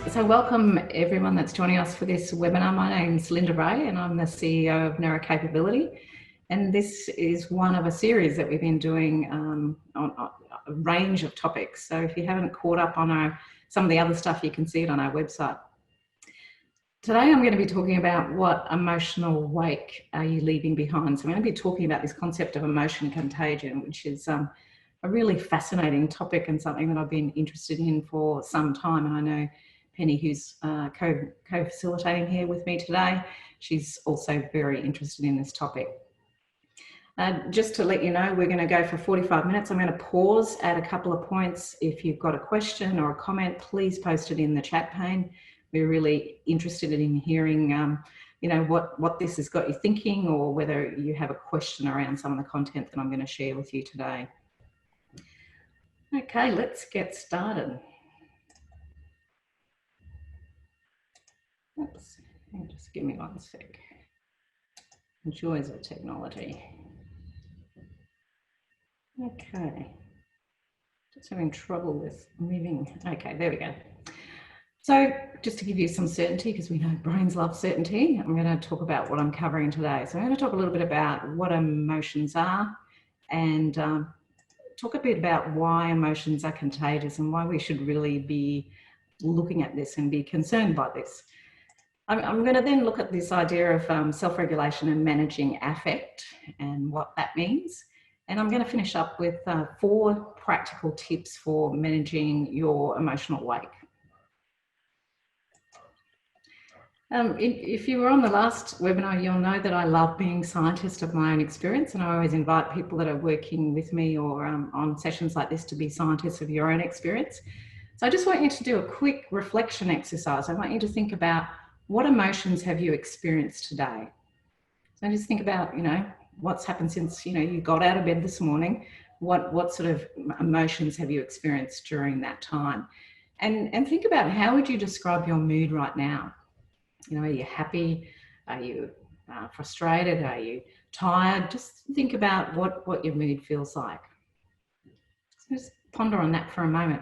So welcome everyone that's joining us for this webinar. My name's Linda Ray and I'm the CEO of NeuroCapability. And this is one of a series that we've been doing on a range of topics. So if you haven't caught up on some of the other stuff, you can see it on our website. Today I'm going to be talking about what emotional wake are you leaving behind. So I'm going to be talking about this concept of emotion contagion, which is a really fascinating topic and something that I've been interested in for some time. And I know Penny, who's co-facilitating here with me today, she's also very interested in this topic. Just to let you know, we're going to go for 45 minutes. I'm going to pause at a couple of points. If you've got a question or a comment, please post it in the chat pane. We're really interested in hearing, what this has got you thinking, or whether you have a question around some of the content that I'm going to share with you today. Okay, let's get started. Oops, just give me one sec. Joys of technology. Okay, just having trouble with moving. Okay, there we go. So just to give you some certainty, because we know brains love certainty, I'm going to talk about what I'm covering today. So I'm going to talk a little bit about what emotions are and talk a bit about why emotions are contagious and why we should really be looking at this and be concerned by this. I'm going to then look at this idea of self-regulation and managing affect and what that means. And I'm going to finish up with 4 practical tips for managing your emotional wake. If you were on the last webinar, you'll know that I love being scientist of my own experience, and I always invite people that are working with me or on sessions like this to be scientists of your own experience. So I just want you to do a quick reflection exercise. I want you to think about, what emotions have you experienced today? So just think about, what's happened since, you got out of bed this morning. What sort of emotions have you experienced during that time? And think about, how would you describe your mood right now? Are you happy? Are you frustrated? Are you tired? Just think about what your mood feels like. So just ponder on that for a moment.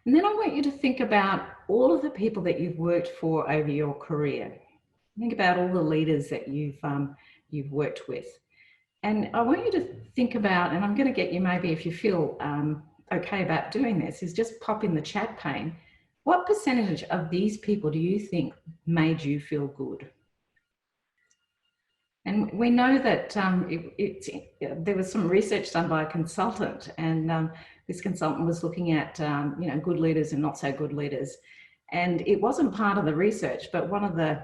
And then I want you to think about all of the people that you've worked for over your career. Think about all the leaders that you've worked with. And I want you to think about, and I'm going to get you, maybe if you feel okay about doing this, is just pop in the chat pane. What percentage of these people do you think made you feel good? And we know that there was some research done by a consultant, and this consultant was looking at good leaders and not so good leaders. And it wasn't part of the research, but one of the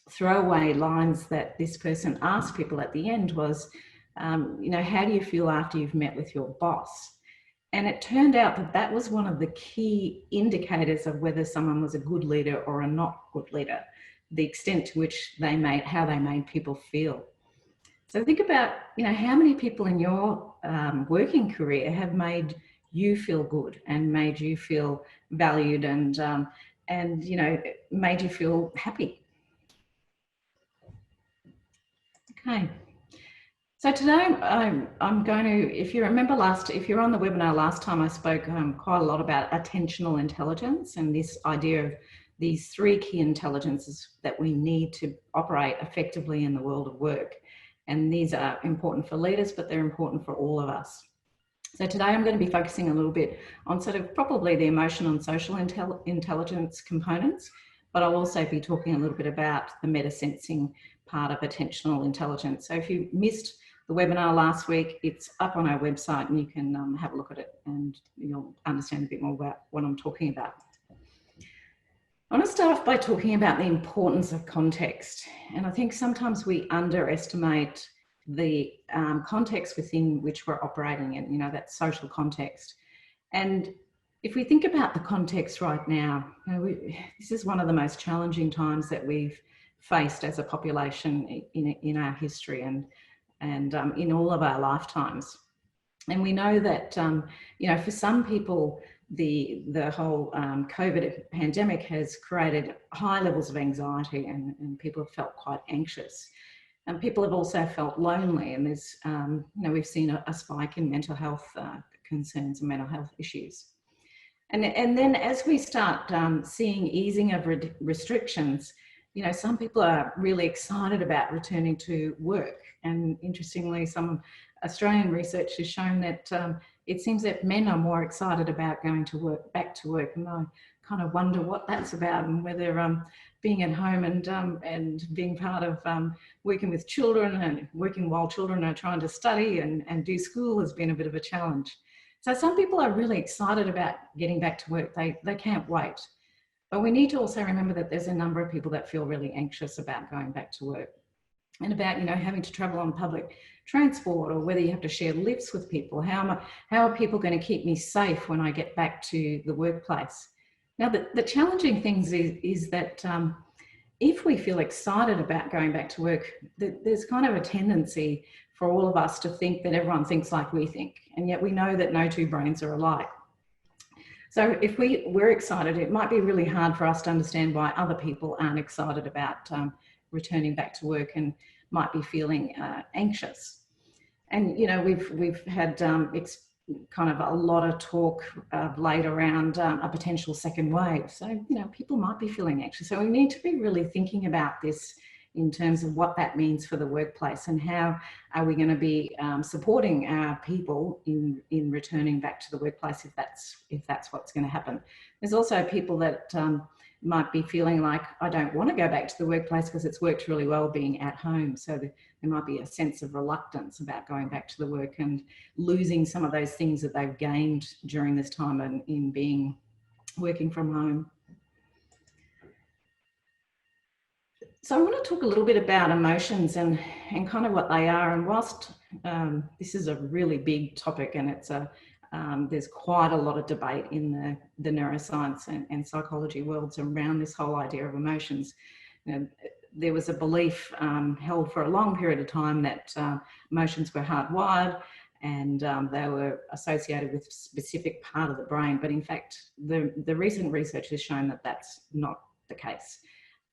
throwaway lines that this person asked people at the end was, how do you feel after you've met with your boss? And it turned out that that was one of the key indicators of whether someone was a good leader or a not good leader, the extent to which how they made people feel. So think about, how many people in your working career have made you feel good and made you feel valued and made you feel happy. Okay. So today I'm going to, if you remember if you're on the webinar last time, I spoke quite a lot about attentional intelligence and this idea of these 3 key intelligences that we need to operate effectively in the world of work. And these are important for leaders, but they're important for all of us. So today I'm going to be focusing a little bit on sort of probably the emotional and social intelligence components, but I'll also be talking a little bit about the meta-sensing part of attentional intelligence. So if you missed the webinar last week, it's up on our website and you can have a look at it and you'll understand a bit more about what I'm talking about. I want to start off by talking about the importance of context. And I think sometimes we underestimate the context within which we're operating in, that social context. And if we think about the context right now, this is one of the most challenging times that we've faced as a population in our history and in all of our lifetimes. And we know that, for some people, the whole COVID pandemic has created high levels of anxiety and people have felt quite anxious. And people have also felt lonely, and there's, we've seen a spike in mental health concerns and mental health issues. And then as we start seeing easing of restrictions, you know, some people are really excited about returning to work. And interestingly, some Australian research has shown that it seems that men are more excited about going to work, back to work. And I kind of wonder what that's about, and whether being at home and being part of working with children and working while children are trying to study and do school has been a bit of a challenge. So some people are really excited about getting back to work. They can't wait. But we need to also remember that there's a number of people that feel really anxious about going back to work, and about, you know, having to travel on public transport, or whether you have to share lifts with people. How are people going to keep me safe when I get back to the workplace? Now, the challenging things is that if we feel excited about going back to work, there's kind of a tendency for all of us to think that everyone thinks like we think, and yet we know that no two brains are alike. So if we're excited, it might be really hard for us to understand why other people aren't excited about returning back to work and might be feeling anxious. And, you know, we've had kind of a lot of talk of late around a potential second wave. So, you know, people might be feeling anxious. So we need to be really thinking about this in terms of what that means for the workplace, and how are we going to be supporting our people in returning back to the workplace if that's what's going to happen. There's also people that might be feeling like, I don't want to go back to the workplace because it's worked really well being at home. So there might be a sense of reluctance about going back to the work and losing some of those things that they've gained during this time in working from home. So I want to talk a little bit about emotions and kind of what they are. And whilst this is a really big topic, and it's there's quite a lot of debate in the neuroscience and psychology worlds around this whole idea of emotions. You know, there was a belief held for a long period of time that emotions were hardwired, and they were associated with a specific part of the brain. But in fact, the recent research has shown that that's not the case.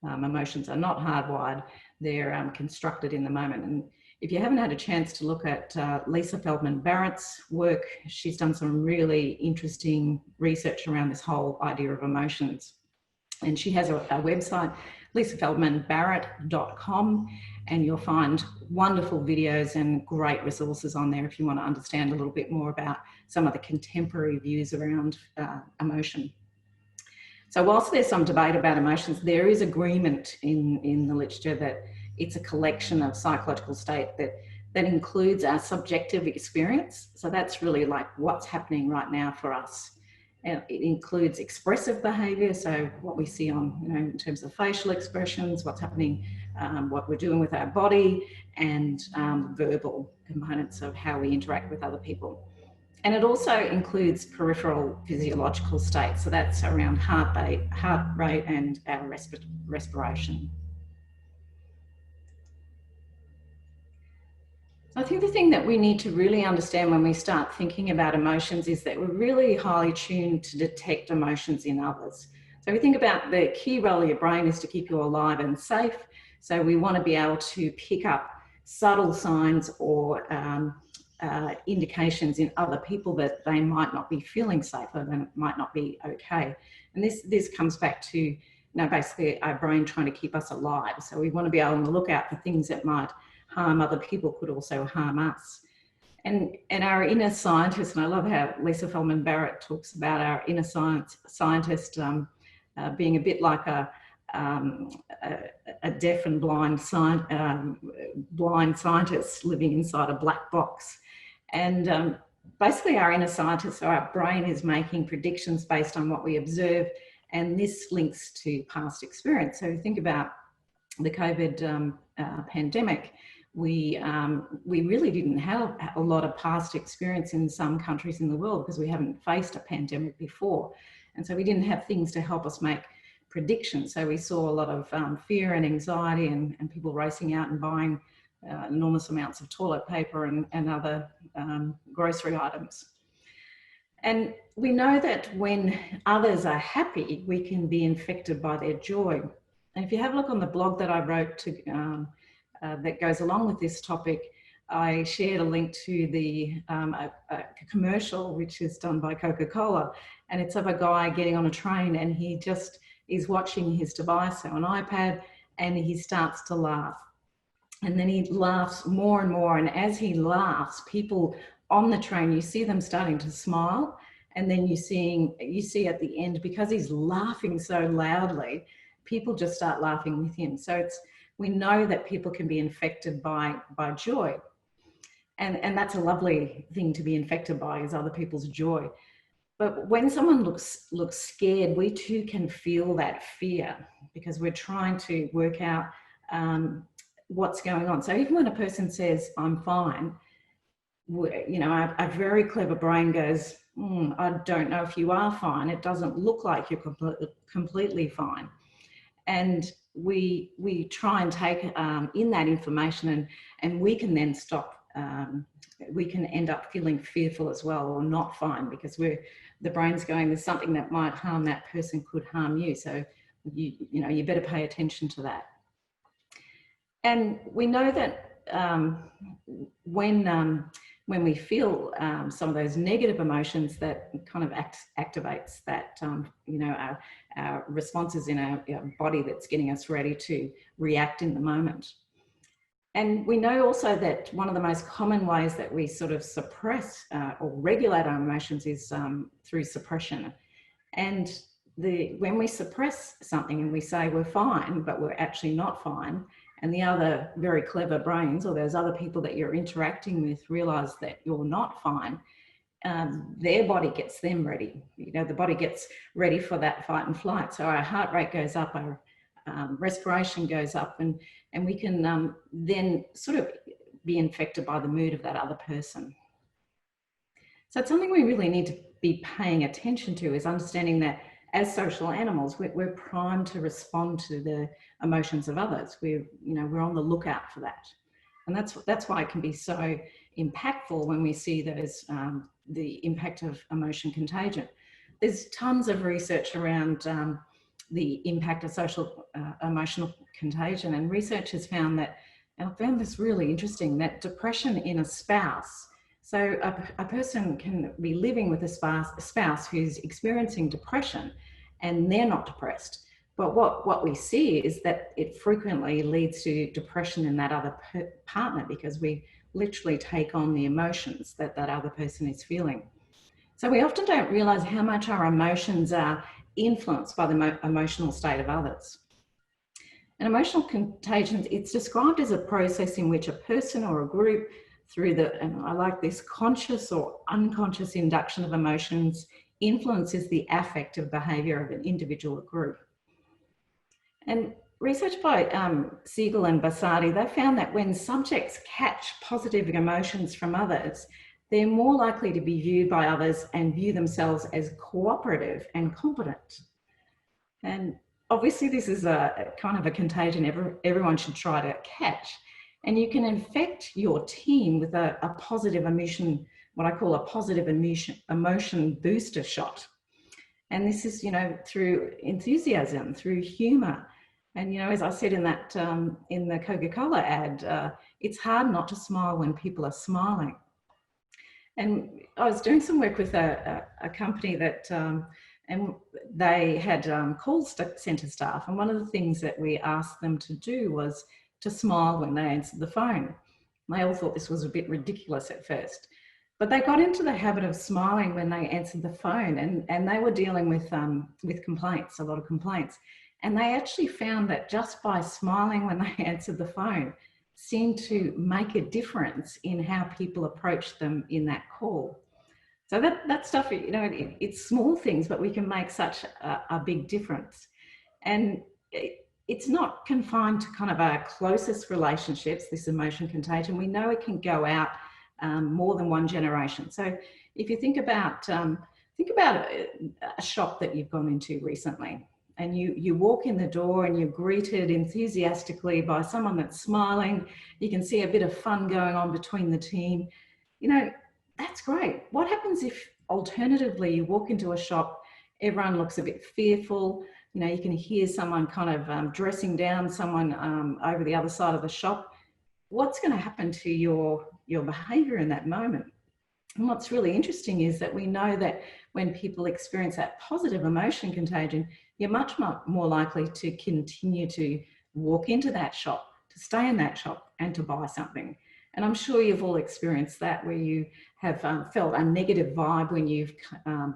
Emotions are not hardwired, they're constructed in the moment. And if you haven't had a chance to look at Lisa Feldman Barrett's work, she's done some really interesting research around this whole idea of emotions. And she has a website, lisafeldmanbarrett.com, and you'll find wonderful videos and great resources on there if you want to understand a little bit more about some of the contemporary views around emotion. So whilst there's some debate about emotions, there is agreement in the literature that it's a collection of psychological state that includes our subjective experience. So that's really like what's happening right now for us. And it includes expressive behaviour, so what we see on, you know, in terms of facial expressions, what's happening, what we're doing with our body, and verbal components of how we interact with other people. And it also includes peripheral physiological states. So that's around heart rate and our respiration. I think the thing that we need to really understand when we start thinking about emotions is that we're really highly tuned to detect emotions in others. So if you think about the key role of your brain is to keep you alive and safe. So we want to be able to pick up subtle signs or indications in other people that they might not be feeling safe, or they might not be okay. And this comes back to, you know, basically our brain trying to keep us alive. So we want to be able to look out for things that might harm other people, could also harm us. And our inner scientist, and I love how Lisa Feldman Barrett talks about our inner scientist being a bit like a deaf and blind scientist living inside a black box. And basically our inner scientist, so our brain, is making predictions based on what we observe, and this links to past experience. So think about the COVID pandemic. We really didn't have a lot of past experience in some countries in the world because we haven't faced a pandemic before. And so we didn't have things to help us make predictions. So we saw a lot of fear and anxiety and people racing out and buying enormous amounts of toilet paper and other grocery items. And we know that when others are happy, we can be infected by their joy. And if you have a look on the blog that I wrote that goes along with this topic, I shared a link to a commercial which is done by Coca-Cola, and it's of a guy getting on a train, and he just is watching his device, so an iPad, and he starts to laugh. And then he laughs more and more, and as he laughs, people on the train, you see them starting to smile, and then you see at the end, because he's laughing so loudly, people just start laughing with him. So we know that people can be infected by joy. And that's a lovely thing to be infected by, is other people's joy. But when someone looks scared, we too can feel that fear, because we're trying to work out what's going on. So even when a person says, I'm fine, you know, a very clever brain goes, I don't know if you are fine. It doesn't look like you're completely fine. And we try and take in that information, and we can then stop. We can end up feeling fearful as well, or not fine, because the brain's going, there's something that might harm that person, could harm you. So you better pay attention to that. And we know that when we feel some of those negative emotions, that kind of activates that, our responses in our body that's getting us ready to react in the moment. And we know also that one of the most common ways that we sort of suppress or regulate our emotions is through suppression. And when we suppress something and we say we're fine, but we're actually not fine, and the other very clever brains, or those other people that you're interacting with, realize that you're not fine, their body gets them ready. The body gets ready for that fight and flight. So our heart rate goes up, our respiration goes up, and we can then sort of be infected by the mood of that other person. So it's something we really need to be paying attention to, is understanding that as social animals, we're primed to respond to the emotions of others. We're on the lookout for that. And that's why it can be so impactful when we see those, the impact of emotion contagion. There's tons of research around the impact of social emotional contagion, and research has found that, and I found this really interesting, that depression in a spouse, so a person can be living with a spouse who's experiencing depression and they're not depressed, but what we see is that it frequently leads to depression in that other partner, because we literally take on the emotions that other person is feeling. So we often don't realize how much our emotions are influenced by the emotional state of others. And emotional contagion, it's described as a process in which a person or a group, through and I like this, conscious or unconscious induction of emotions, influences the affective behaviour of an individual or group. And research by Siegel and Basadi, they found that when subjects catch positive emotions from others, they're more likely to be viewed by others and view themselves as cooperative and competent. And obviously this is a kind of a contagion everyone should try to catch. And you can infect your team with a positive emotion, what I call a positive emotion booster shot. And this is, through enthusiasm, through humour. And, as I said in that, in the Coca-Cola ad, it's hard not to smile when people are smiling. And I was doing some work with a company that, and they had call centre staff. And one of the things that we asked them to do was to smile when they answered the phone. They all thought this was a bit ridiculous at first, but they got into the habit of smiling when they answered the phone, and they were dealing with complaints, a lot of complaints. And they actually found that just by smiling when they answered the phone seemed to make a difference in how people approach them in that call. So that stuff, it's small things, but we can make such a big difference. And it's not confined to kind of our closest relationships, this emotion contagion. We know it can go out more than one generation. So if you think about a shop that you've gone into recently, and you walk in the door and you're greeted enthusiastically by someone that's smiling, you can see a bit of fun going on between the team, that's great. What happens if alternatively you walk into a shop, everyone looks a bit fearful, you can hear someone kind of dressing down someone over the other side of the shop? what's going to happen to your behavior in that moment? And what's really interesting is that we know that when people experience that positive emotion contagion, you're much more likely to continue to walk into that shop, to stay in that shop, and to buy something. And I'm sure you've all experienced that, where you have felt a negative vibe when you've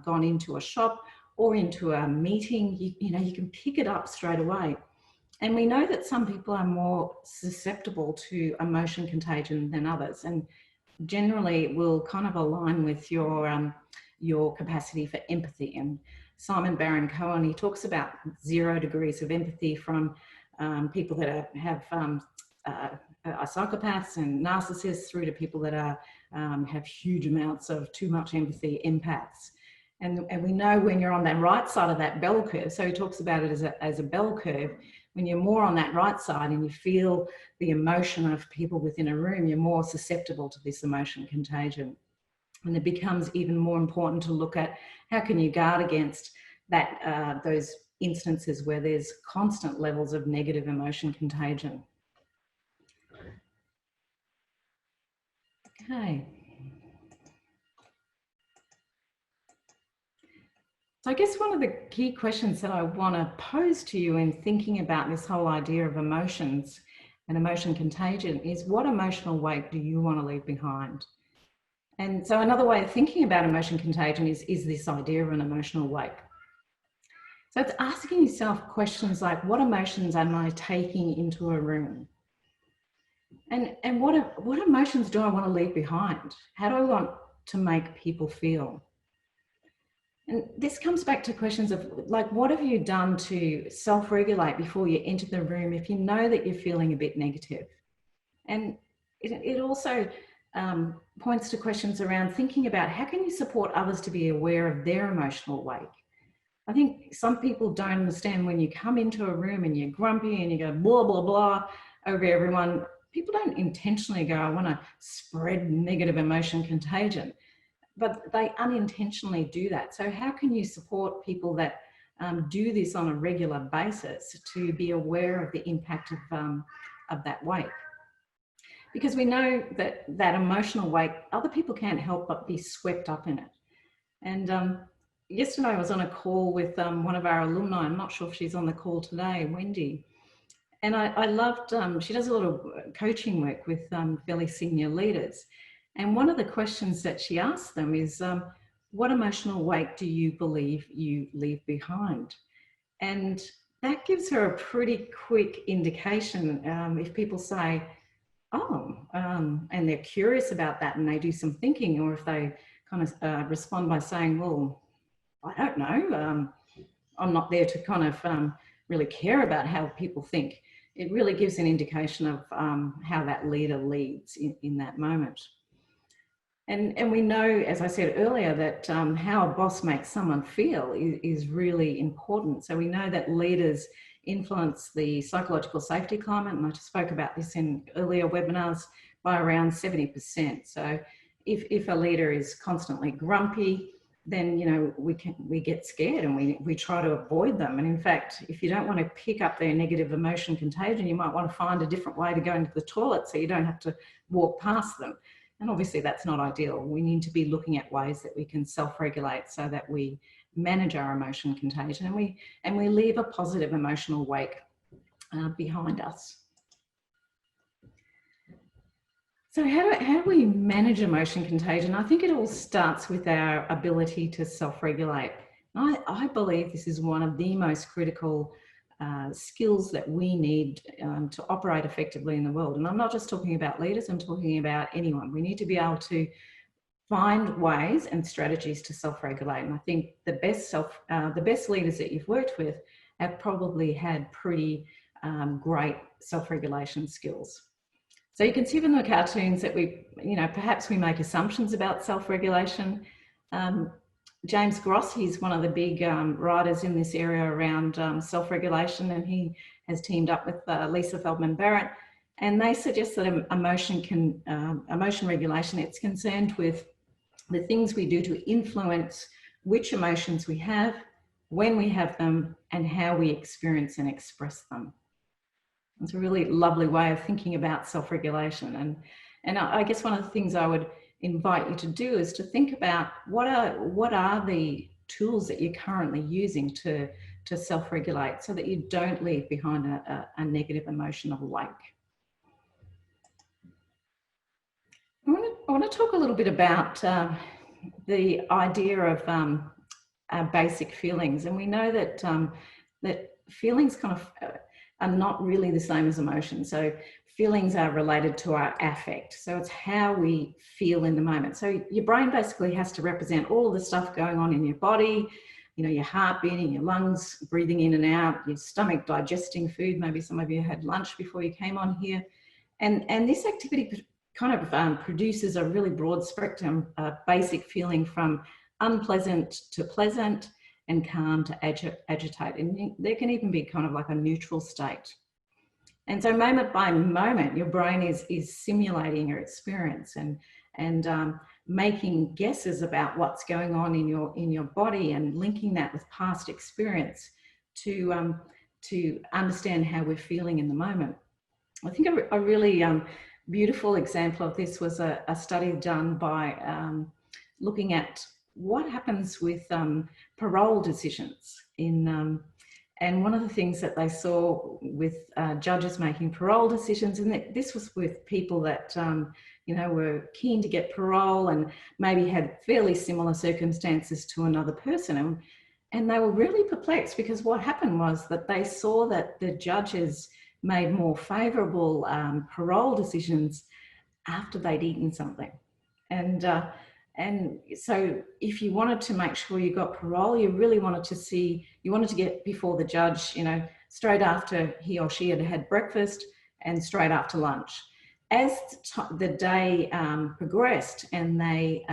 gone into a shop or into a meeting. You know, you can pick it up straight away. And we know that some people are more susceptible to emotion contagion than others. And generally will kind of align with your capacity for empathy. And Simon Baron-Cohen, he talks about 0 degrees of empathy from people that are psychopaths and narcissists, through to people that have huge amounts of too much empathy, empaths. And we know when you're on that right side of that bell curve, so he talks about it as a bell curve. When you're more on that right side and you feel the emotion of people within a room, you're more susceptible to this emotion contagion. And it becomes even more important to look at how can you guard against that, those instances where there's constant levels of negative emotion contagion. Okay. So I guess one of the key questions that I want to pose to you in thinking about this whole idea of emotions and emotion contagion is, what emotional weight do you want to leave behind? And so another way of thinking about emotion contagion is this idea of an emotional wake. So it's asking yourself questions like, what emotions am I taking into a room? And what emotions do I want to leave behind? How do I want to make people feel? And this comes back to questions of, like, what have you done to self-regulate before you enter the room if you know that you're feeling a bit negative? And it also points to questions around thinking about how can you support others to be aware of their emotional wake. I think some people don't understand when you come into a room and you're grumpy and you go blah, blah, blah over everyone, people don't intentionally go, I want to spread negative emotion contagion. But they unintentionally do that. So how can you support people that do this on a regular basis to be aware of the impact of that wake? Because we know that that emotional wake, other people can't help but be swept up in it. And yesterday I was on a call with one of our alumni. I'm not sure if she's on the call today, Wendy. And I loved, she does a lot of coaching work with fairly senior leaders. And one of the questions that she asked them is, what emotional weight do you believe you leave behind? And that gives her a pretty quick indication. If people say, oh, and they're curious about that and they do some thinking, or if they kind of respond by saying, well, I don't know, I'm not there to kind of really care about how people think. It really gives an indication of how that leader leads in that moment. And we know, as I said earlier, that how a boss makes someone feel is really important. So we know that leaders influence the psychological safety climate, and I just spoke about this in earlier webinars, by around 70%. So if a leader is constantly grumpy, then, you know, we get scared and we try to avoid them. And in fact, if you don't want to pick up their negative emotion contagion, you might want to find a different way to go into the toilet so you don't have to walk past them. And obviously that's not ideal. We need to be looking at ways that we can self-regulate so that we manage our emotion contagion and we leave a positive emotional wake behind us. So how do we manage emotion contagion? I think it all starts with our ability to self-regulate. I believe this is one of the most critical skills that we need to operate effectively in the world. And I'm not just talking about leaders, I'm talking about anyone. We need to be able to find ways and strategies to self-regulate. And I think the best leaders that you've worked with have probably had pretty great self-regulation skills. So you can see from the cartoons that perhaps we make assumptions about self-regulation. James Gross, he's one of the big writers in this area around self-regulation, and he has teamed up with Lisa Feldman Barrett, and they suggest that emotion regulation, it's concerned with the things we do to influence which emotions we have, when we have them, and how we experience and express them. It's a really lovely way of thinking about self-regulation. And I guess one of the things I would invite you to do is to think about what are the tools that you're currently using to self-regulate, so that you don't leave behind a negative emotional wake. I want to talk a little bit about the idea of basic feelings, and we know that that feelings kind of are not really the same as emotions. So feelings are related to our affect. So it's how we feel in the moment. So your brain basically has to represent all of the stuff going on in your body, you know, your heart beating, your lungs breathing in and out, your stomach digesting food. Maybe some of you had lunch before you came on here. And this activity kind of produces a really broad spectrum basic feeling, from unpleasant to pleasant and calm to agitate. And there can even be kind of like a neutral state. And so moment by moment, your brain is simulating your experience and making guesses about what's going on in your body, and linking that with past experience to understand how we're feeling in the moment. I think a really beautiful example of this was a study done by looking at what happens with parole decisions in and one of the things that they saw with judges making parole decisions, and this was with people that you know, were keen to get parole and maybe had fairly similar circumstances to another person, and they were really perplexed, because what happened was that they saw that the judges made more favourable parole decisions after they'd eaten something. And so if you wanted to make sure you got parole, you really wanted to get before the judge, you know, straight after he or she had had breakfast and straight after lunch. As the day progressed and they,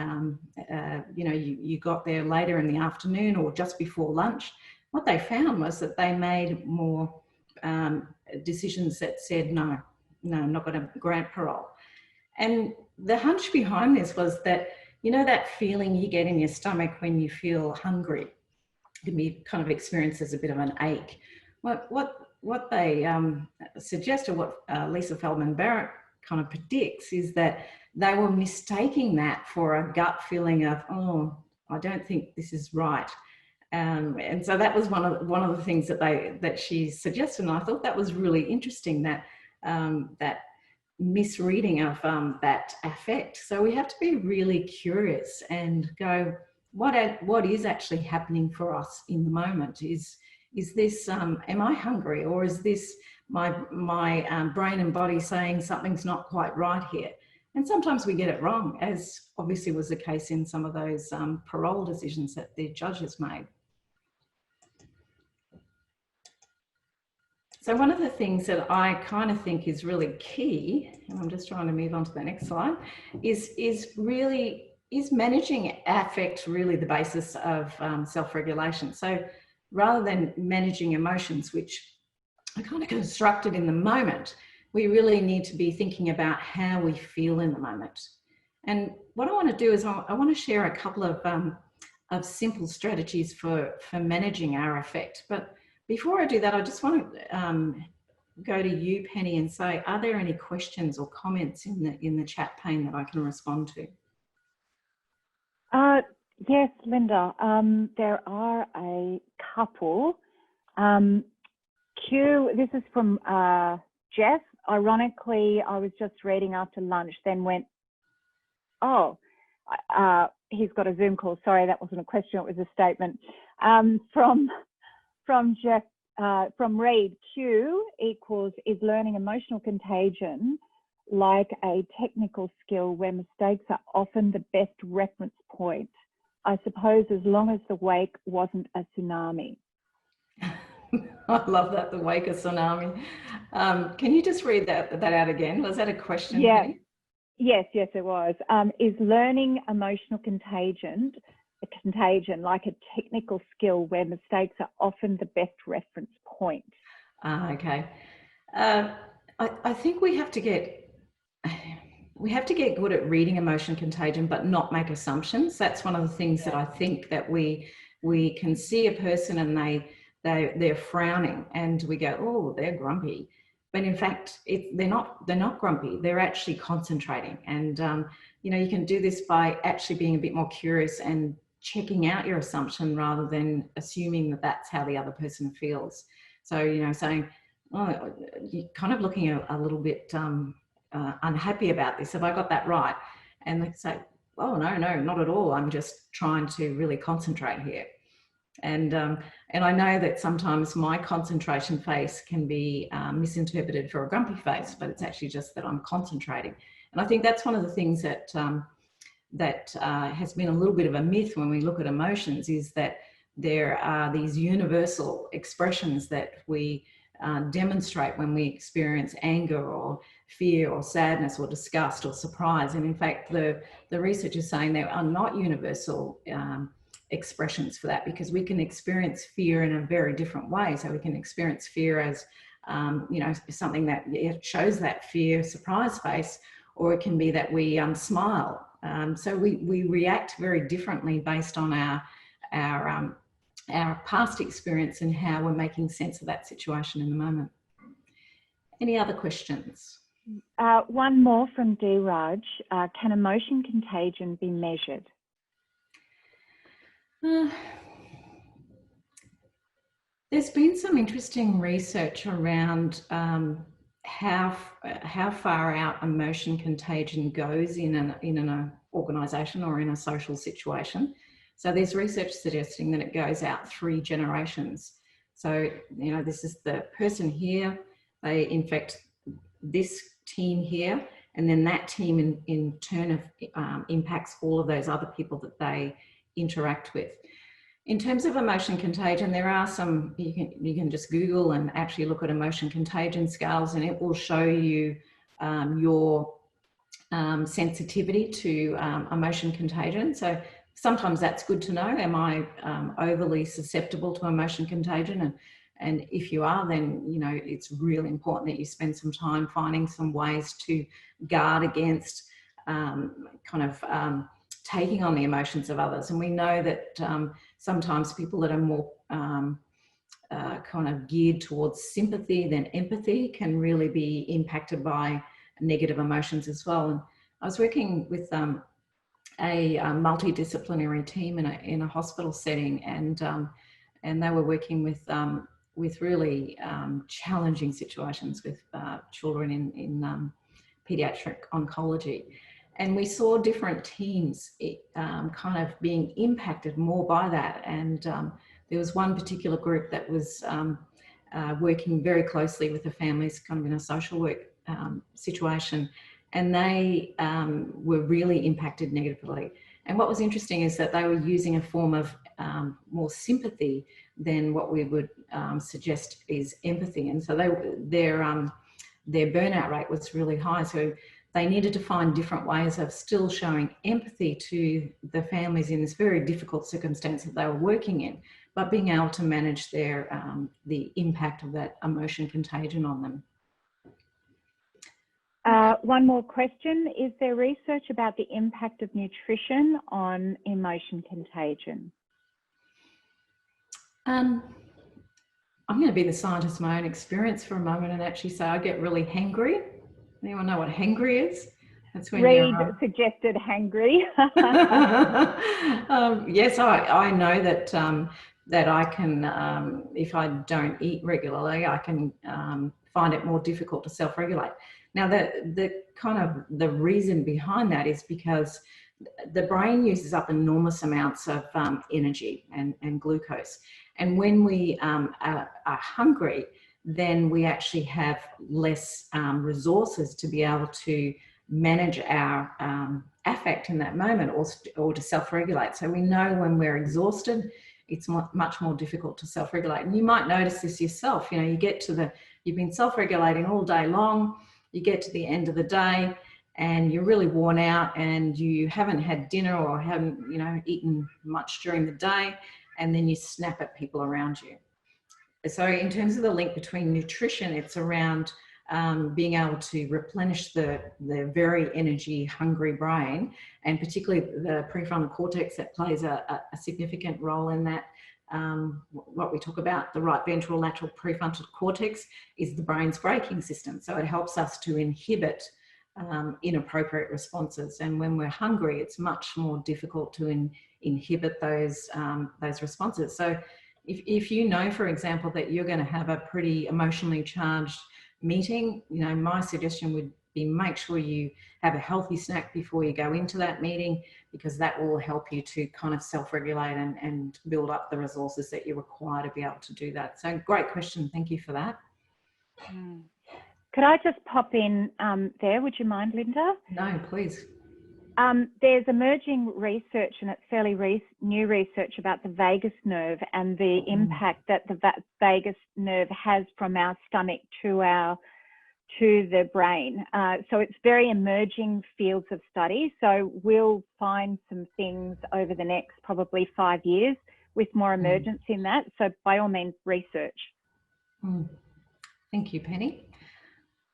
you know, you got there later in the afternoon or just before lunch, what they found was that they made more decisions that said, no, I'm not going to grant parole. And the hunch behind this was that, you know, that feeling you get in your stomach when you feel hungry, it can be kind of experienced as a bit of an ache. What they suggest, or what Lisa Feldman Barrett kind of predicts, is that they were mistaking that for a gut feeling of, oh, I don't think this is right. And so that was one of the things that she suggested, and I thought that was really interesting, that that misreading of that affect. So we have to be really curious and go, what is actually happening for us in the moment? Is this am I hungry, or is this my brain and body saying something's not quite right here? And sometimes we get it wrong, as obviously was the case in some of those parole decisions that the judges made. So one of the things that I kind of think is really key, and I'm just trying to move on to the next slide, is managing affect really the basis of self-regulation? So rather than managing emotions, which are kind of constructed in the moment, we really need to be thinking about how we feel in the moment. And what I want to do is I want to share a couple of simple strategies for managing our affect. But before I do that, I just want to go to you, Penny, and say, are there any questions or comments in the chat pane that I can respond to? Yes, Linda, there are a couple. This is from Jeff. Ironically, I was just reading after lunch, then went, oh, he's got a Zoom call. Sorry, that wasn't a question, it was a statement. From Jeff, from Reed, Q equals, is learning emotional contagion like a technical skill where mistakes are often the best reference point? I suppose as long as the wake wasn't a tsunami. I love that, the wake of tsunami. Can you just read that out again? Was that a question? Yeah. Penny? Yes, it was. Is learning emotional contagion like a technical skill where mistakes are often the best reference point? Okay. I think we have to get good at reading emotion contagion, but not make assumptions. That's one of the things that I think that we can see a person and they're frowning and we go, oh, they're grumpy. but in fact, they're not grumpy. They're actually concentrating. And, you know, you can do this by actually being a bit more curious and checking out your assumption rather than assuming that that's how the other person feels. So, you know, saying, oh, you're kind of looking a little bit unhappy about this. Have I got that right? And they say, oh, no, not at all. I'm just trying to really concentrate here. And I know that sometimes my concentration face can be misinterpreted for a grumpy face, but it's actually just that I'm concentrating. And I think that's one of the things that has been a little bit of a myth when we look at emotions, is that there are these universal expressions that we demonstrate when we experience anger or fear or sadness or disgust or surprise. And in fact, the research is saying there are not universal expressions for that, because we can experience fear in a very different way. So we can experience fear as, you know, something that shows that fear surprise face, or it can be that we smile. So we react very differently based on our past experience and how we're making sense of that situation in the moment. Any other questions? One more from D. Raj. Can emotion contagion be measured? There's been some interesting research around how far out emotion contagion goes in an organisation or in a social situation. So there's research suggesting that it goes out 3 generations. So, you know, this is the person here, they infect this team here, and then that team in turn impacts all of those other people that they interact with. In terms of emotion contagion, there are some, you can just Google and actually look at emotion contagion scales, and it will show you your sensitivity to emotion contagion. So sometimes that's good to know. Am I overly susceptible to emotion contagion? And if you are, then, you know, it's really important that you spend some time finding some ways to guard against taking on the emotions of others. And we know that sometimes people that are more kind of geared towards sympathy than empathy can really be impacted by negative emotions as well. And I was working with a multidisciplinary team in a hospital setting, and they were working with really challenging situations with children in pediatric oncology. And we saw different teams kind of being impacted more by that. And there was one particular group that was working very closely with the families, kind of in a social work situation, and they were really impacted negatively. And what was interesting is that they were using a form of more sympathy than what we would suggest is empathy. And so their burnout rate was really high. So they needed to find different ways of still showing empathy to the families in this very difficult circumstance that they were working in, but being able to manage their the impact of that emotion contagion on them. One more question. Is there research about the impact of nutrition on emotion contagion? I'm going to be the scientist of my own experience for a moment and actually say I get really hangry. Anyone know what hangry is? That's when Reid suggested hangry. Yes, I know that that I can, if I don't eat regularly, I can find it more difficult to self-regulate. Now, the reason behind that is because the brain uses up enormous amounts of energy and glucose. And when we are hungry, then we actually have less resources to be able to manage our affect in that moment or to self-regulate. So we know when we're exhausted, it's much more difficult to self-regulate. And you might notice this yourself. You know, you've been self-regulating all day long, you get to the end of the day and you're really worn out and you haven't had dinner or haven't, you know, eaten much during the day, and then you snap at people around you. So in terms of the link between nutrition, it's around being able to replenish the very energy hungry brain, and particularly the prefrontal cortex that plays a significant role in that. what we talk about, the right ventral lateral prefrontal cortex is the brain's braking system. So it helps us to inhibit inappropriate responses. And when we're hungry, it's much more difficult to inhibit those responses. So if you know, for example, that you're going to have a pretty emotionally charged meeting, my suggestion would be make sure you have a healthy snack before you go into that meeting, because that will help you to kind of self-regulate and build up the resources that you require to be able to do that. So great question. Thank you for that. Could I just pop in there? Would you mind, Linda? No, please. There's emerging research, and it's fairly new research about the vagus nerve and the impact that the vagus nerve has from our stomach to the brain. So it's very emerging fields of study. So we'll find some things over the next probably 5 years with more emergence in that. So by all means, research. Thank you, Penny.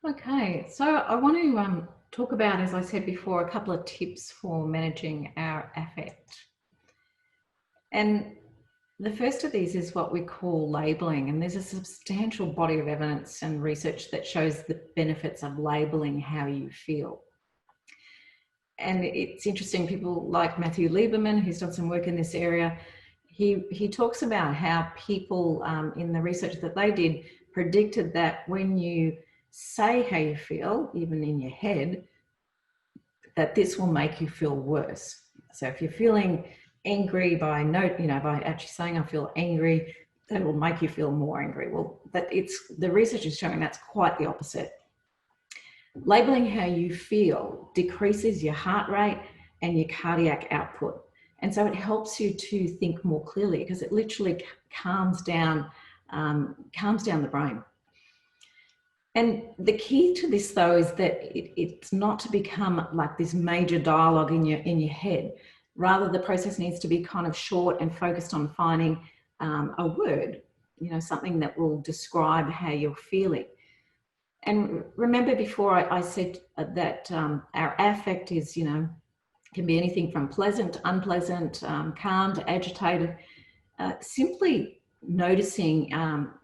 Okay, so I want to talk about, as I said before, a couple of tips for managing our affect. And the first of these is what we call labeling, and there's a substantial body of evidence and research that shows the benefits of labeling how you feel. And it's interesting, people like Matthew Lieberman, who's done some work in this area, he talks about how people in the research that they did predicted that when you say how you feel, even in your head, that this will make you feel worse. So if you're feeling angry by actually saying I feel angry, that will make you feel more angry. Well, the research is showing that's quite the opposite. Labeling how you feel decreases your heart rate and your cardiac output. And so it helps you to think more clearly, because it literally calms down the brain. And the key to this, though, is that it's not to become like this major dialogue in your head. Rather, the process needs to be kind of short and focused on finding a word, something that will describe how you're feeling. And remember before I said that our affect is, can be anything from pleasant to unpleasant, calm to agitated. Simply noticing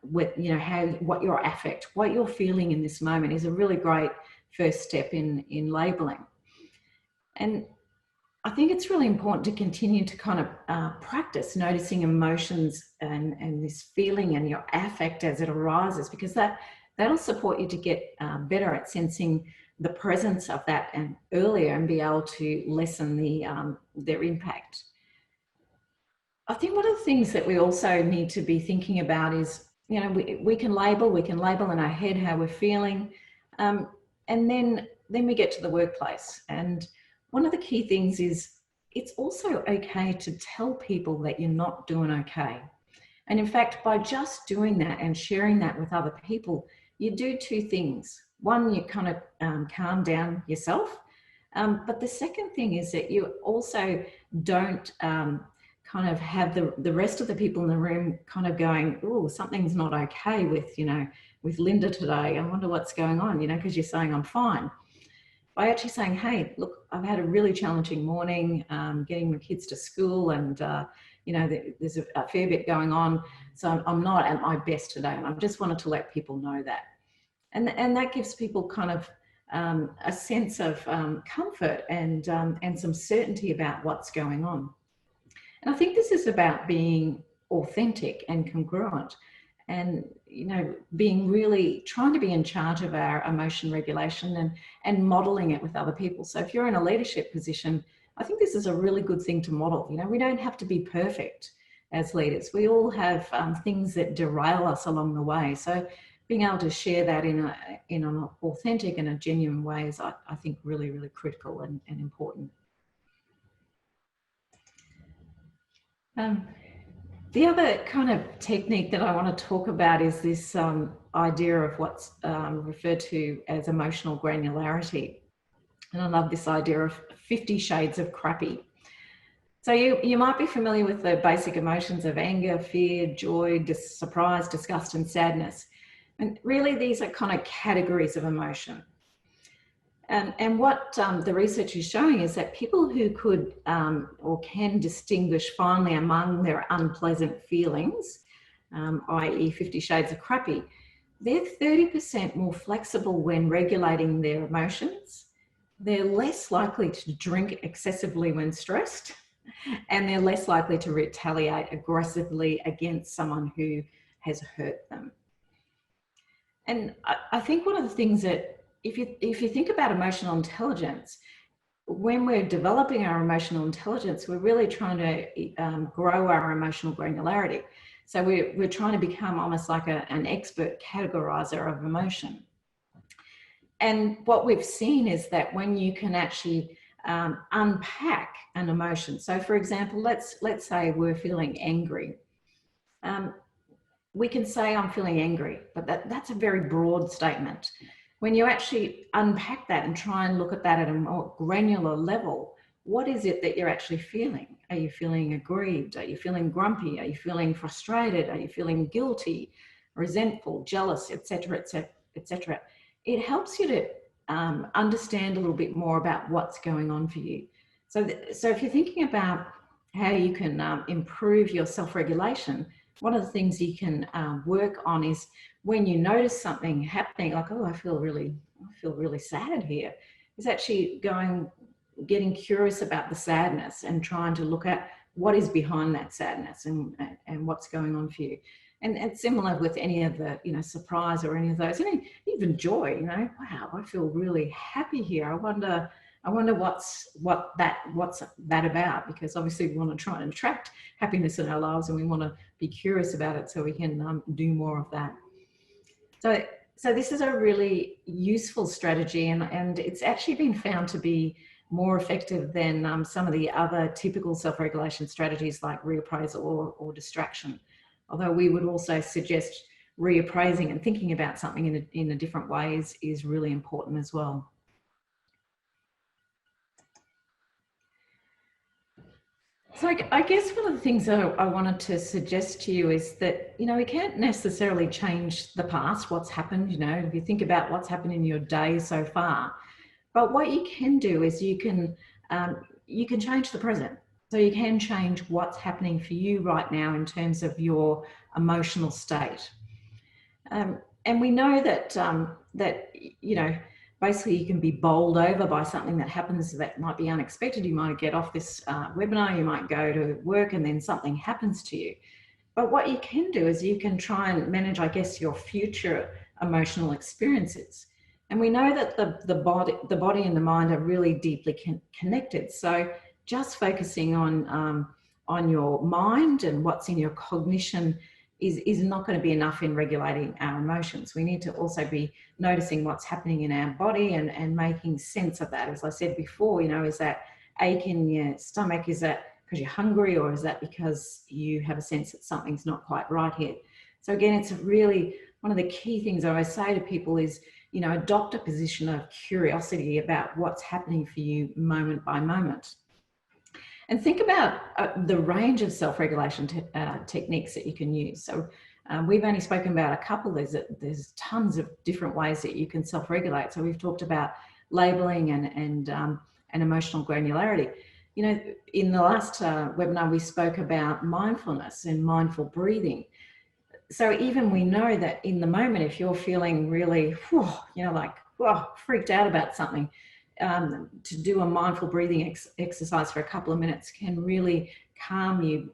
what your affect, what you're feeling in this moment is a really great first step in labeling. And I think it's really important to continue to kind of practice noticing emotions and this feeling and your affect as it arises, because that'll support you to get better at sensing the presence of that and earlier, and be able to lessen their impact. I think one of the things that we also need to be thinking about is, we can label in our head how we're feeling, and then we get to the workplace. And one of the key things is it's also okay to tell people that you're not doing okay. And in fact, by just doing that and sharing that with other people, you do two things. One, you kind of calm down yourself. But the second thing is that you also don't kind of have the rest of the people in the room kind of going, oh, something's not okay with Linda today. I wonder what's going on, because you're saying I'm fine. By actually saying, hey, look, I've had a really challenging morning getting my kids to school, and there's a fair bit going on, so I'm not at my best today, and I just wanted to let people know that. And that gives people kind of a sense of comfort and some certainty about what's going on. And I think this is about being authentic and congruent, and being really trying to be in charge of our emotion regulation and modeling it with other people. So if you're in a leadership position, I think this is a really good thing to model. We don't have to be perfect as leaders. We all have things that derail us along the way. So being able to share that in an authentic and a genuine way is, I think, really, really critical and important. The other kind of technique that I want to talk about is this idea of what's referred to as emotional granularity. And I love this idea of 50 shades of crappy. So you might be familiar with the basic emotions of anger, fear, joy, surprise, disgust, and sadness. And really, these are kind of categories of emotion. And what the research is showing is that people who could or can distinguish finely among their unpleasant feelings, i.e. 50 Shades of Crappy, they're 30% more flexible when regulating their emotions. They're less likely to drink excessively when stressed, and they're less likely to retaliate aggressively against someone who has hurt them. And I think one of the things that, if you think about emotional intelligence, when we're developing our emotional intelligence, we're really trying to grow our emotional granularity. So we're trying to become almost like an expert categorizer of emotion. And what we've seen is that when you can actually unpack an emotion. So for example, let's say we're feeling angry. We can say I'm feeling angry, but that's a very broad statement. When you actually unpack that and try and look at that at a more granular level, what is it that you're actually feeling? Are you feeling aggrieved? Are you feeling grumpy? Are you feeling frustrated? Are you feeling guilty, resentful, jealous, etc., etc., etc.? It helps you to understand a little bit more about what's going on for you. So if you're thinking about how you can improve your self-regulation, one of the things you can work on is when you notice something happening, like, oh, I feel really sad here, is actually getting curious about the sadness and trying to look at what is behind that sadness and what's going on for you. And similar with any of the, surprise or any of those, and even joy, wow, I feel really happy here. I wonder what's that about, because obviously we want to try and attract happiness in our lives, and we want to be curious about it so we can do more of that. So this is a really useful strategy, and it's actually been found to be more effective than some of the other typical self-regulation strategies like reappraisal or distraction. Although we would also suggest reappraising and thinking about something in a different ways is really important as well. So I guess one of the things that I wanted to suggest to you is that, we can't necessarily change the past, what's happened, if you think about what's happened in your day so far. But what you can do is you can change the present. So you can change what's happening for you right now in terms of your emotional state. And we know that, basically you can be bowled over by something that happens that might be unexpected. You might get off this webinar, you might go to work, and then something happens to you. But what you can do is you can try and manage, I guess, your future emotional experiences. And we know that the body and the mind are really deeply connected. So just focusing on your mind and what's in your cognition is not going to be enough in regulating our emotions. We need to also be noticing what's happening in our body and making sense of that. As I said before, is that ache in your stomach, is that because you're hungry, or is that because you have a sense that something's not quite right here? So again, it's really one of the key things I always say to people is, adopt a position of curiosity about what's happening for you moment by moment. And think about the range of self-regulation techniques that you can use. So we've only spoken about a couple. There's tons of different ways that you can self-regulate. So we've talked about labeling and emotional granularity. In the last webinar, we spoke about mindfulness and mindful breathing. So even we know that in the moment, if you're feeling really, freaked out about something, to do a mindful breathing exercise for a couple of minutes can really calm you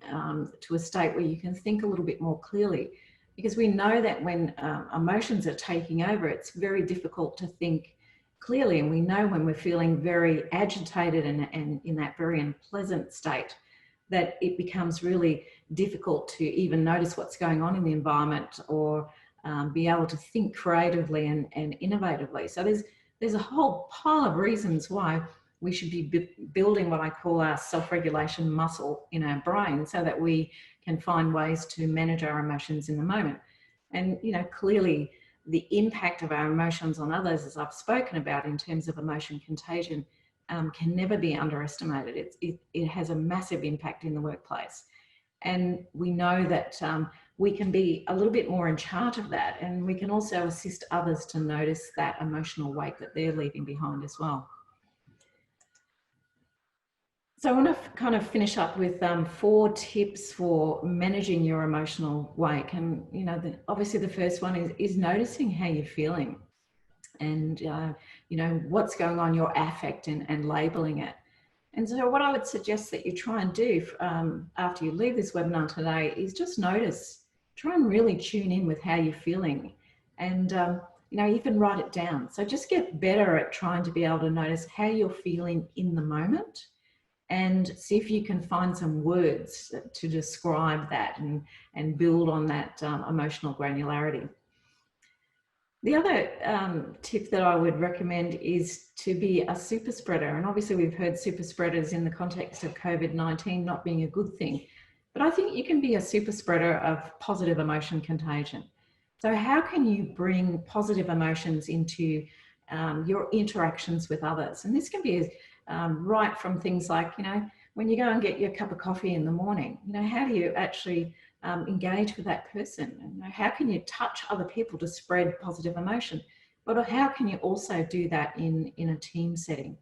to a state where you can think a little bit more clearly. Because we know that when emotions are taking over, it's very difficult to think clearly. And we know when we're feeling very agitated and in that very unpleasant state, that it becomes really difficult to even notice what's going on in the environment or be able to think creatively and innovatively. So there's a whole pile of reasons why we should be building what I call our self-regulation muscle in our brain, so that we can find ways to manage our emotions in the moment. And, clearly the impact of our emotions on others, as I've spoken about in terms of emotion contagion, can never be underestimated. It has a massive impact in the workplace. And we know that we can be a little bit more in charge of that, and we can also assist others to notice that emotional wake that they're leaving behind as well. So I want to kind of finish up with 4 tips for managing your emotional wake. And, you know, obviously the first one is noticing how you're feeling and, you know, what's going on, your affect, and labeling it. And so what I would suggest that you try and do after you leave this webinar today is just notice, try and really tune in with how you're feeling, and, you know, even write it down. So just get better at trying to be able to notice how you're feeling in the moment, and see if you can find some words to describe that and build on that emotional granularity. The other tip that I would recommend is to be a super spreader. And obviously we've heard super spreaders in the context of COVID-19 not being a good thing, but I think you can be a super spreader of positive emotion contagion. So how can you bring positive emotions into your interactions with others? And this can be right from things like, you know, when you go and get your cup of coffee in the morning, you know, how do you actually engage with that person? And, you know, how can you touch other people to spread positive emotion? But how can you also do that in a team setting?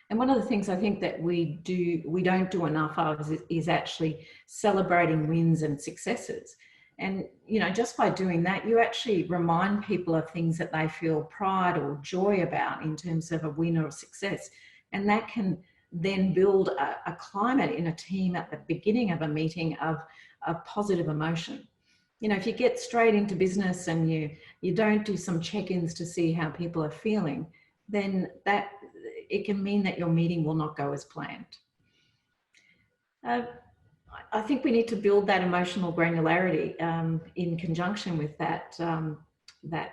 And one of the things I think that we don't do enough of is actually celebrating wins and successes. And, you know, just by doing that, you actually remind people of things that they feel pride or joy about in terms of a win or a success. And that can then build a climate in a team at the beginning of a meeting of positive emotion. You know, if you get straight into business and you don't do some check-ins to see how people are feeling, then it can mean that your meeting will not go as planned. I think we need to build that emotional granularity in conjunction with that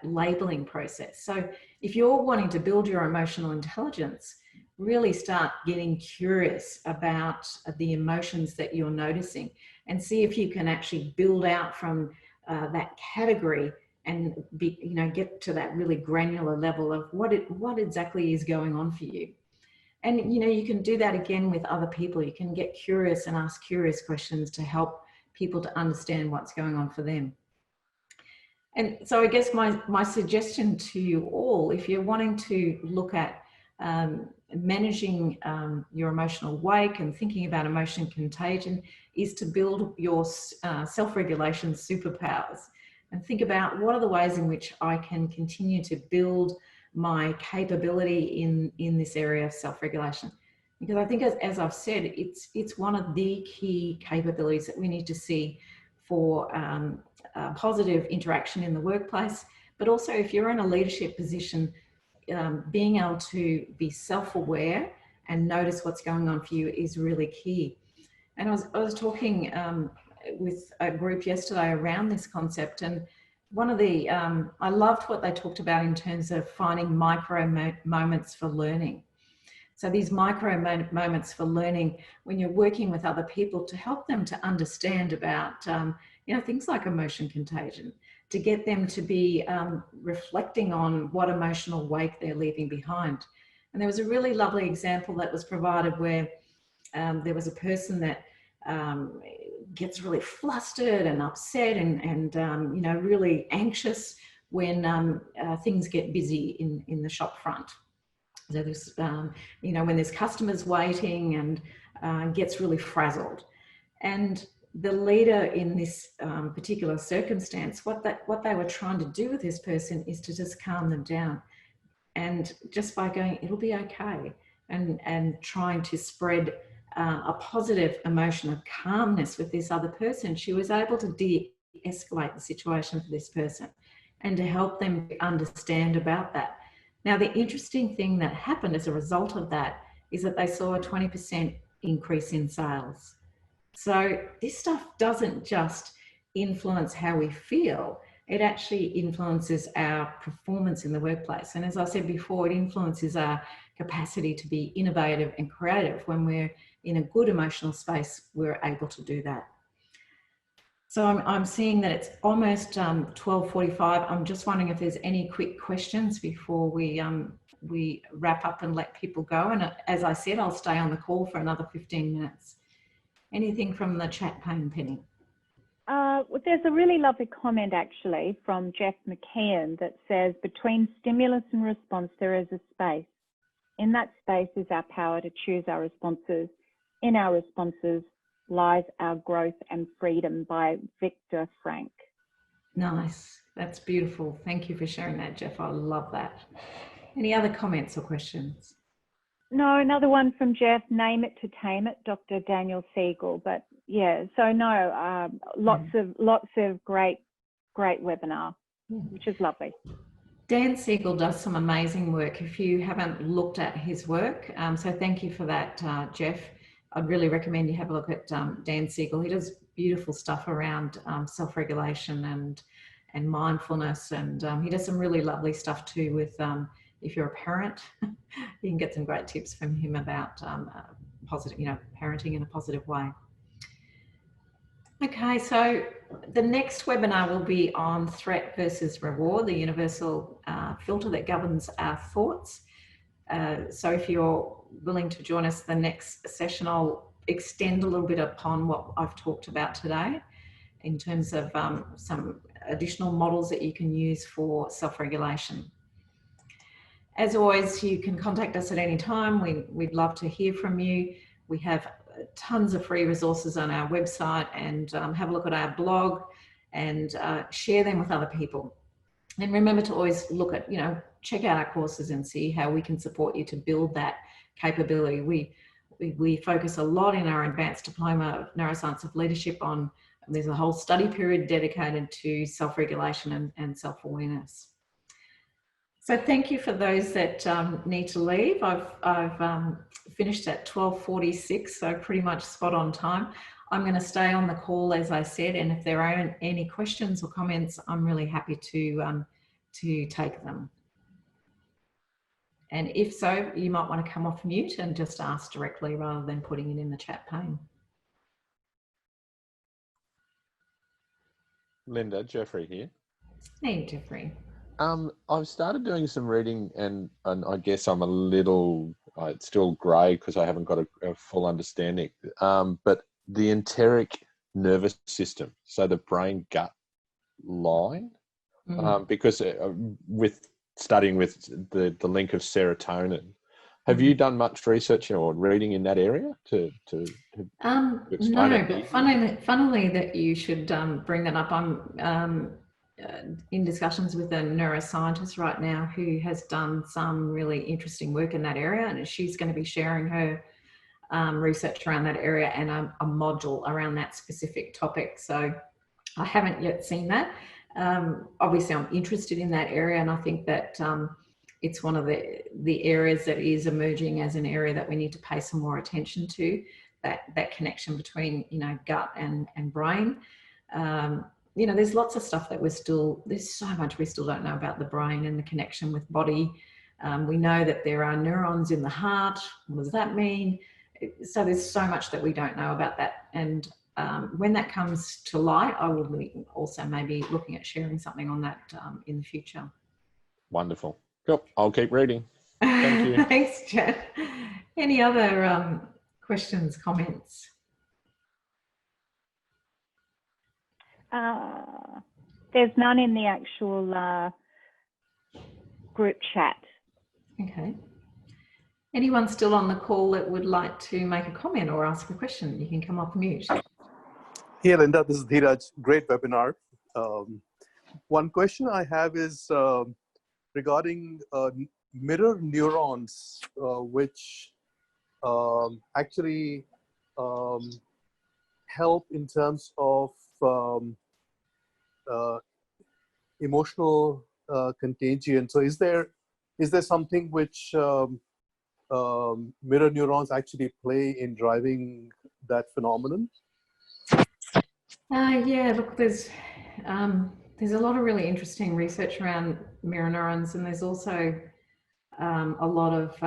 labeling process. So if you're wanting to build your emotional intelligence, really start getting curious about the emotions that you're noticing, and see if you can actually build out from that category and get to that really granular level of what exactly is going on for you. And, you know, you can do that again with other people. You can get curious and ask curious questions to help people to understand what's going on for them. And so I guess my suggestion to you all, if you're wanting to look at managing your emotional wake and thinking about emotion contagion, is to build your self-regulation superpowers, and think about what are the ways in which I can continue to build my capability in this area of self-regulation. Because I think, as I've said, it's one of the key capabilities that we need to see for positive interaction in the workplace, but also if you're in a leadership position, being able to be self-aware and notice what's going on for you is really key. And I was talking with a group yesterday around this concept, and one of the, I loved what they talked about in terms of finding micro moments for learning. So these micro moments for learning when you're working with other people to help them to understand about, things like emotion contagion, to get them to be reflecting on what emotional wake they're leaving behind. And there was a really lovely example that was provided where there was a person that gets really flustered and upset and really anxious when things get busy in the shop front. So there's, when there's customers waiting, and gets really frazzled. And the leader in this particular circumstance, what they were trying to do with this person is to just calm them down. And just by going, it'll be okay, and trying to spread a positive emotion of calmness with this other person, she was able to de-escalate the situation for this person and to help them understand about that. Now, the interesting thing that happened as a result of that is that they saw a 20% increase in sales. So this stuff doesn't just influence how we feel, it actually influences our performance in the workplace. And as I said before, it influences our capacity to be innovative and creative. When we're in a good emotional space, we're able to do that. So I'm seeing that it's almost 12:45. I'm just wondering if there's any quick questions before we wrap up and let people go. And as I said, I'll stay on the call for another 15 minutes. Anything from the chat pane, Penny? There's a really lovely comment actually from Jeff McKeon that says, between stimulus and response, there is a space. In that space is our power to choose our responses. In our responses lies our growth and freedom, by Viktor Frankl. Nice. That's beautiful. Thank you for sharing that, Jeff. I love that. Any other comments or questions? No, another one from Jeff, name it to tame it, Dr. Daniel Siegel. But yeah, so no, lots of great webinar, which is lovely. Dan Siegel does some amazing work if you haven't looked at his work. So thank you for that, Jeff. I'd really recommend you have a look at Dan Siegel. He does beautiful stuff around self-regulation and mindfulness, and he does some really lovely stuff too with if you're a parent, you can get some great tips from him about positive, parenting in a positive way. Okay, so the next webinar will be on threat versus reward, the universal filter that governs our thoughts. So if you're willing to join us the next session, I'll extend a little bit upon what I've talked about today in terms of some additional models that you can use for self-regulation. As always, you can contact us at any time. We'd love to hear from you. We have tons of free resources on our website, and have a look at our blog and share them with other people. And remember to always look at, check out our courses and see how we can support you to build that capability. We focus a lot in our advanced diploma of neuroscience of leadership on, there's a whole study period dedicated to self-regulation and self-awareness. So thank you for those that need to leave. I've finished at 12:46, so pretty much spot on time. I'm going to stay on the call, as I said, and if there are any questions or comments, I'm really happy to take them. And if so, you might want to come off mute and just ask directly rather than putting it in the chat pane. Linda, Jeffrey here. Hey, Jeffrey. I've started doing some reading, and I guess I'm a little, it's still grey because I haven't got a full understanding. But the enteric nervous system, so the brain-gut line, because with studying with the link of serotonin, have you done much research or reading in that area to explain no, it? but funnily that you should bring that up. I'm in discussions with a neuroscientist right now who has done some really interesting work in that area, and she's going to be sharing her research around that area and a module around that specific topic. So I haven't yet seen that. Obviously I'm interested in that area, and I think that it's one of the areas that is emerging as an area that we need to pay some more attention to, that connection between, gut and brain. There's lots of stuff that there's so much we still don't know about the brain and the connection with body. We know that there are neurons in the heart. What does that mean? So there's so much that we don't know about that. And when that comes to light, I will be also maybe looking at sharing something on that in the future. Wonderful. Cool. I'll keep reading. Thank you. Thanks, Jeff. Any other questions, comments? There's none in the actual group chat. Okay. Anyone still on the call that would like to make a comment or ask a question, you can come off mute. Hey, Linda, this is Dheeraj. Great webinar. One question I have is regarding mirror neurons, which actually help in terms of emotional contagion. So is there something which mirror neurons actually play in driving that phenomenon? Yeah, look, there's a lot of really interesting research around mirror neurons, and there's also a lot of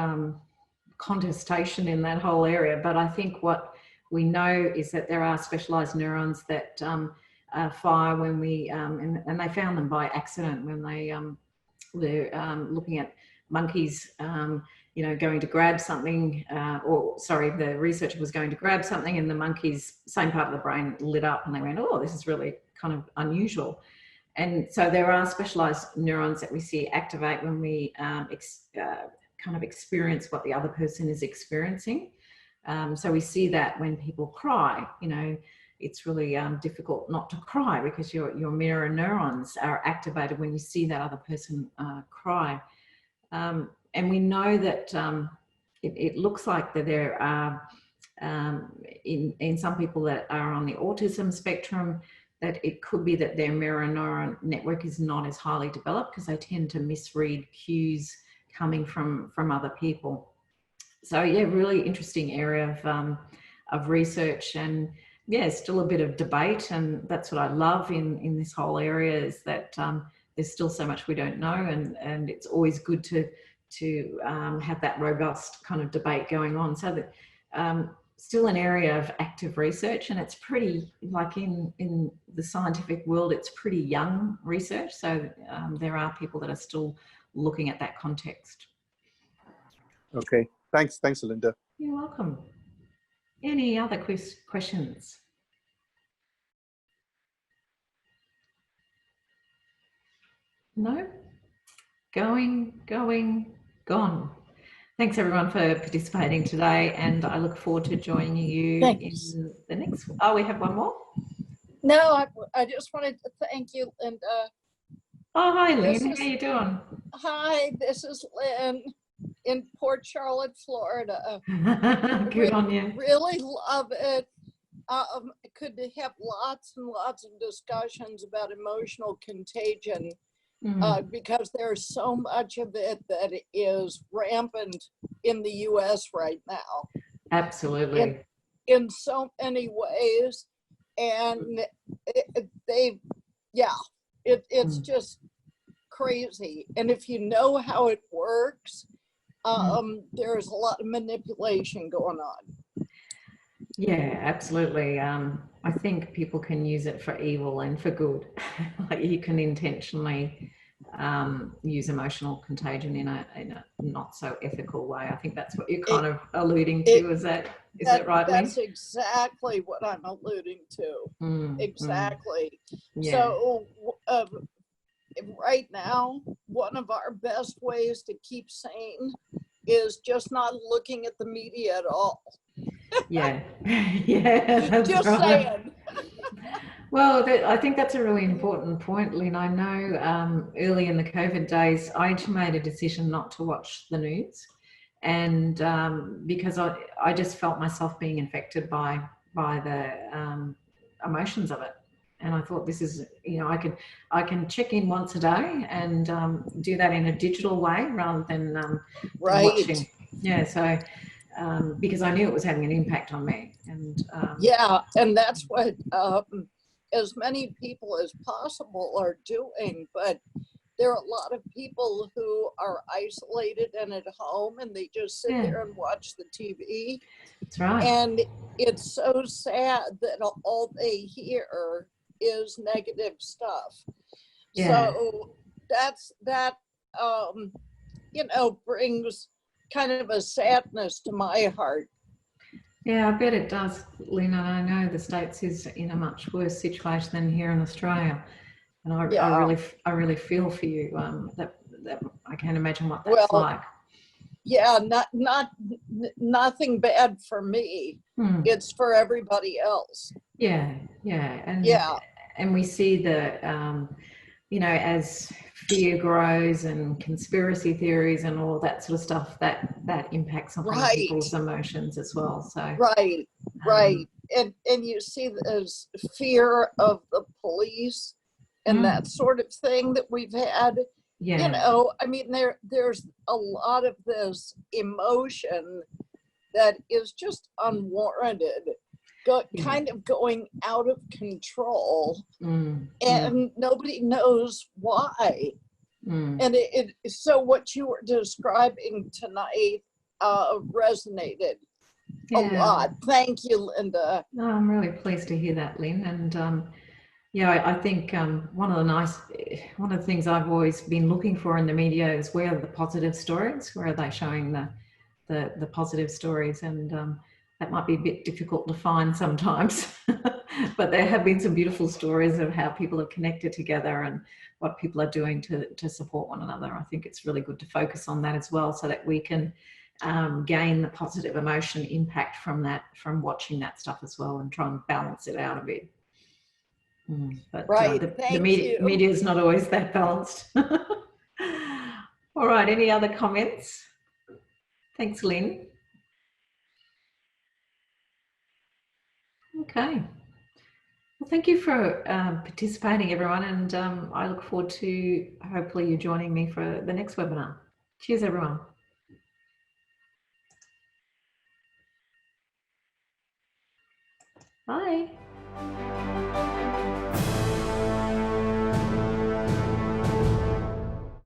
contestation in that whole area. But I think what we know is that there are specialized neurons that fire when we, and they found them by accident when they're looking at monkeys you know, going to grab something, the researcher was going to grab something and the monkey's same part of the brain lit up and they went, oh, this is really kind of unusual. And so there are specialized neurons that we see activate when we kind of experience what the other person is experiencing. So we see that when people cry, you know, it's really difficult not to cry because your mirror neurons are activated when you see that other person cry. And we know that it looks like that there are, in some people that are on the autism spectrum, that it could be that their mirror neuron network is not as highly developed because they tend to misread cues coming from other people. So yeah, really interesting area of research, and yeah, still a bit of debate, and that's what I love in this whole area, is that there's still so much we don't know, and it's always good to have that robust kind of debate going on. So that still an area of active research, and it's pretty, like in the scientific world, it's pretty young research. So there are people that are still looking at that context. Okay, thanks, Linda. You're welcome. Any other questions? No? Going, gone. Thanks everyone for participating today, and I look forward to joining you in the next. Oh, we have one more? No, I just wanted to thank you, Linda. Oh, hi Lynn, how you doing? Hi, this is Lynn in Port Charlotte, Florida. Good on you. Really love it. Could have lots and lots of discussions about emotional contagion. Because there's so much of it that is rampant in the US right now. Absolutely. In so many ways. And it's just crazy. And if you know how it works, there's a lot of manipulation going on. Yeah, absolutely. I think people can use it for evil and for good. Like you can intentionally use emotional contagion in a not so ethical way. I think that's what you're kind of alluding to. Is that right, Lynn? That's exactly what I'm alluding to. Exactly. Yeah. So right now, one of our best ways to keep sane is just not looking at the media at all. Yeah, yeah, that's just right. saying. Well, I think that's a really important point, Lynn. I know early in the COVID days, I actually made a decision not to watch the news, and because I just felt myself being infected by the emotions of it, and I thought, this is, you know, I can check in once a day and do that in a digital way rather than watching. Yeah, so. Because I knew it was having an impact on me. And yeah, and that's what as many people as possible are doing, but there are a lot of people who are isolated and at home, and they just sit there and watch the TV. That's right. And it's so sad that all they hear is negative stuff. Yeah. So that you know, brings kind of a sadness to my heart. Yeah, I bet it does, Lynn. And I know the States is in a much worse situation than here in Australia, and I really feel for you. That I can't imagine what that's like. Yeah, nothing bad for me. It's for everybody else. Yeah, and we see the you know, as fear grows and conspiracy theories and all that sort of stuff, that impacts on people's emotions as well. So right. And you see this fear of the police and that sort of thing that we've had. You know, I mean, there's a lot of this emotion that is just unwarranted, kind of going out of control, and nobody knows why. And so what you were describing tonight resonated a lot. Thank you, Linda. No, I'm really pleased to hear that, Lynn. And yeah, I think one of the things I've always been looking for in the media is, where are the positive stories? Where are they showing the positive stories, and that might be a bit difficult to find sometimes. But there have been some beautiful stories of how people are connected together and what people are doing to support one another. I think it's really good to focus on that as well, so that we can gain the positive emotion impact from that, from watching that stuff as well, and try and balance it out a bit. But Right. the media is not always that balanced. All right, any other comments? Thanks, Lynn. Okay. Well, thank you for participating, everyone, and I look forward to hopefully you joining me for the next webinar. Cheers, everyone. Bye.